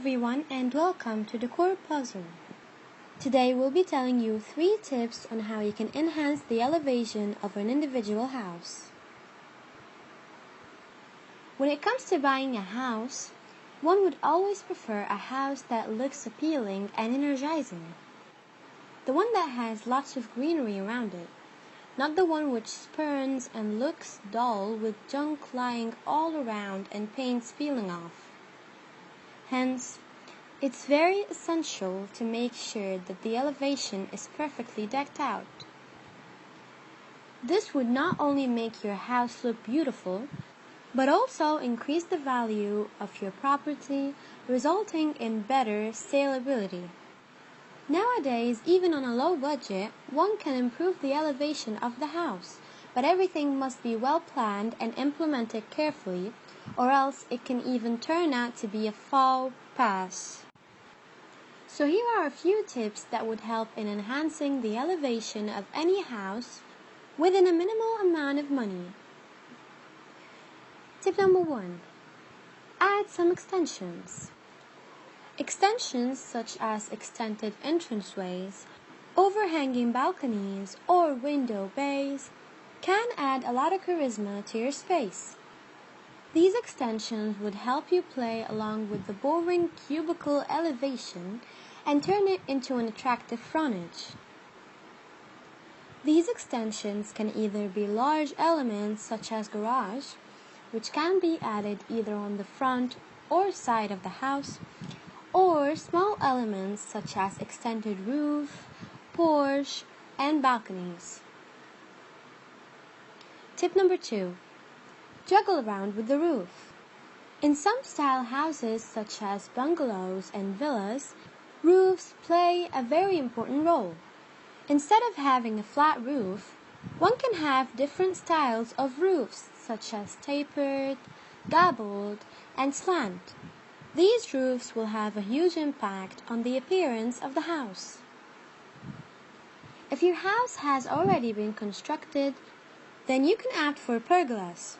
everyone and welcome to the Core Puzzle. Today we'll be telling you 3 tips on how you can enhance the elevation of an individual house. When it comes to buying a house, one would always prefer a house that looks appealing and energizing. The one that has lots of greenery around it, not the one which spurns and looks dull with junk lying all around and paint peeling off. Hence, it's very essential to make sure that the elevation is perfectly decked out. This would not only make your house look beautiful, but also increase the value of your property, resulting in better saleability. Nowadays, even on a low budget, one can improve the elevation of the house, but everything must be well planned and implemented carefully, or else it can even turn out to be a faux pas. So here are a few tips that would help in enhancing the elevation of any house within a minimal amount of money. Tip number 1. Add some extensions. Extensions such as extended entranceways, overhanging balconies, or window bays can add a lot of charisma to your space. These extensions would help you play along with the boring cubicle elevation and turn it into an attractive frontage. These extensions can either be large elements such as garage, which can be added either on the front or side of the house, or small elements such as extended roof, porch, and balconies. Tip number 2. Juggle around with the roof. In some style houses such as bungalows and villas, roofs play a very important role. Instead of having a flat roof, one can have different styles of roofs such as tapered, gabled, and slant. These roofs will have a huge impact on the appearance of the house. If your house has already been constructed, then you can opt for pergolas.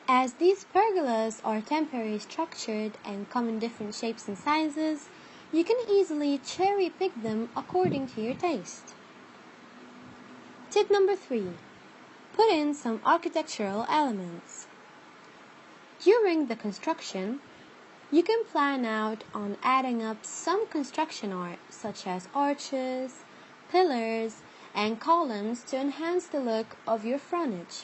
As these pergolas are temporary structured and come in different shapes and sizes, you can easily cherry-pick them according to your taste. Tip number 3. Put in some architectural elements. During the construction, you can plan out on adding up some construction art such as arches, pillars, and columns to enhance the look of your frontage.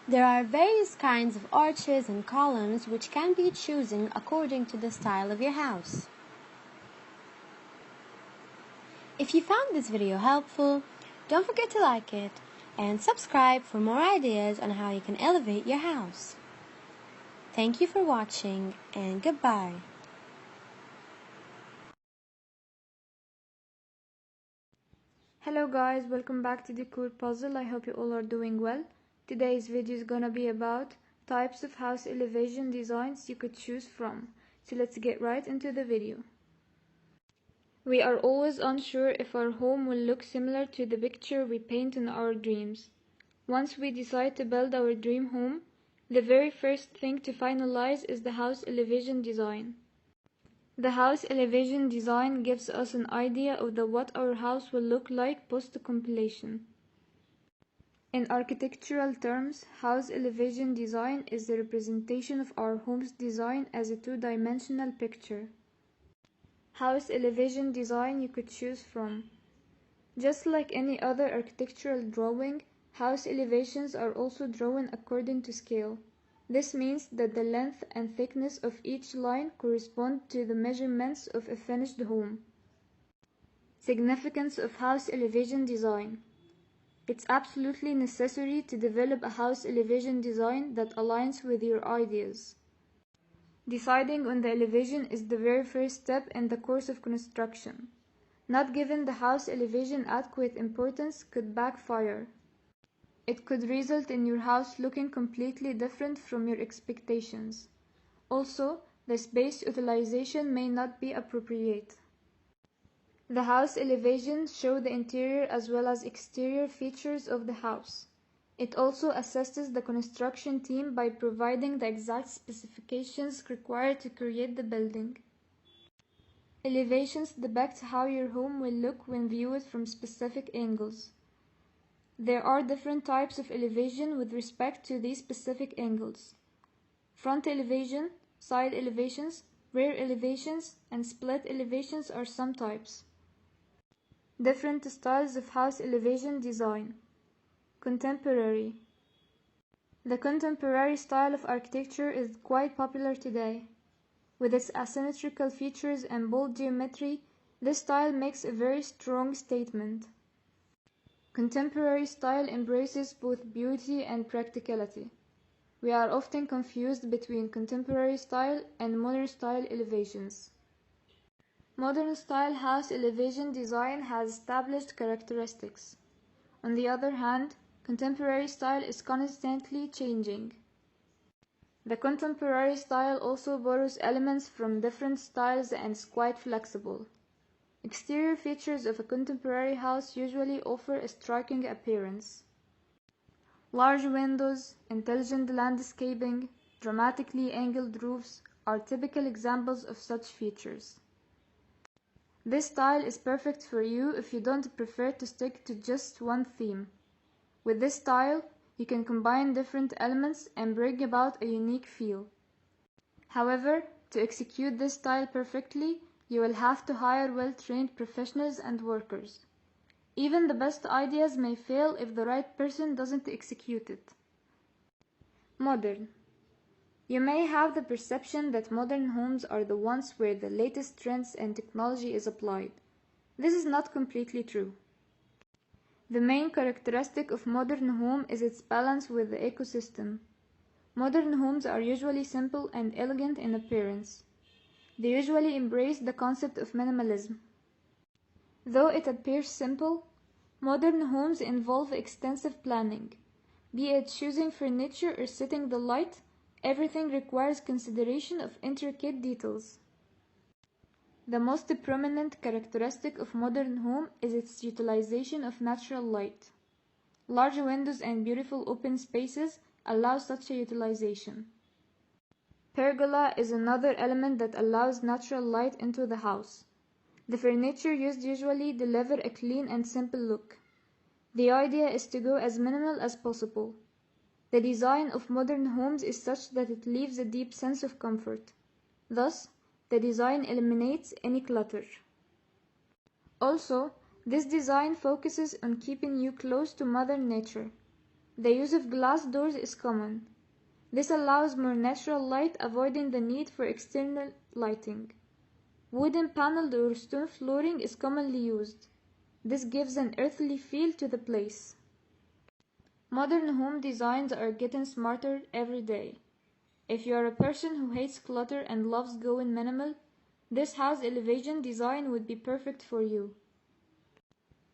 There are various kinds of arches and columns which can be chosen according to the style of your house. If you found this video helpful, don't forget to like it and subscribe for more ideas on how you can elevate your house. Thank you for watching and goodbye. Hello guys, welcome back to the Core Puzzle. I hope you all are doing well. Today's video is gonna be about types of house elevation designs you could choose from. So let's get right into the video. We are always unsure if our home will look similar to the picture we paint in our dreams. Once we decide to build our dream home, the very first thing to finalize is the house elevation design. The house elevation design gives us an idea of what our house will look like post-completion. In architectural terms, house elevation design is the representation of our home's design as a two-dimensional picture. House elevation design you could choose from. Just like any other architectural drawing, house elevations are also drawn according to scale. This means that the length and thickness of each line correspond to the measurements of a finished home. Significance of house elevation design. It's absolutely necessary to develop a house elevation design that aligns with your ideas. Deciding on the elevation is the very first step in the course of construction. Not giving the house elevation adequate importance could backfire. It could result in your house looking completely different from your expectations. Also, the space utilization may not be appropriate. The house elevations show the interior as well as exterior features of the house. It also assists the construction team by providing the exact specifications required to create the building. Elevations depict how your home will look when viewed from specific angles. There are different types of elevation with respect to these specific angles. Front elevation, side elevations, rear elevations, and split elevations are some types. Different styles of house elevation design. Contemporary. The contemporary style of architecture is quite popular today. With its asymmetrical features and bold geometry, this style makes a very strong statement. Contemporary style embraces both beauty and practicality. We are often confused between contemporary style and modern style elevations. Modern style house elevation design has established characteristics. On the other hand, contemporary style is constantly changing. The contemporary style also borrows elements from different styles and is quite flexible. Exterior features of a contemporary house usually offer a striking appearance. Large windows, intelligent landscaping, dramatically angled roofs are typical examples of such features. This style is perfect for you if you don't prefer to stick to just one theme. With this style, you can combine different elements and bring about a unique feel. However, to execute this style perfectly, you will have to hire well-trained professionals and workers. Even the best ideas may fail if the right person doesn't execute it. Modern. You may have the perception that modern homes are the ones where the latest trends and technology is applied. This is not completely true. The main characteristic of modern home is its balance with the ecosystem. Modern homes are usually simple and elegant in appearance. They usually embrace the concept of minimalism. Though it appears simple, modern homes involve extensive planning. Be it choosing furniture or setting the light, everything requires consideration of intricate details. The most prominent characteristic of modern home is its utilization of natural light. Large windows and beautiful open spaces allow such a utilization. Pergola is another element that allows natural light into the house. The furniture used usually deliver a clean and simple look. The idea is to go as minimal as possible. The design of modern homes is such that it leaves a deep sense of comfort. Thus, the design eliminates any clutter. Also, this design focuses on keeping you close to Mother Nature. The use of glass doors is common. This allows more natural light, avoiding the need for external lighting. Wooden paneled or stone flooring is commonly used. This gives an earthly feel to the place. Modern home designs are getting smarter every day. If you are a person who hates clutter and loves going minimal, this house elevation design would be perfect for you.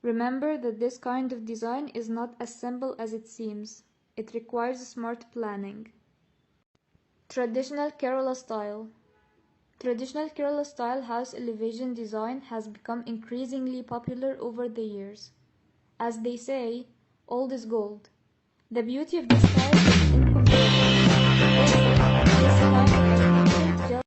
Remember that this kind of design is not as simple as it seems. It requires smart planning. Traditional Kerala style. Traditional Kerala style house elevation design has become increasingly popular over the years. As they say, old is gold. The beauty of this style is incomparable.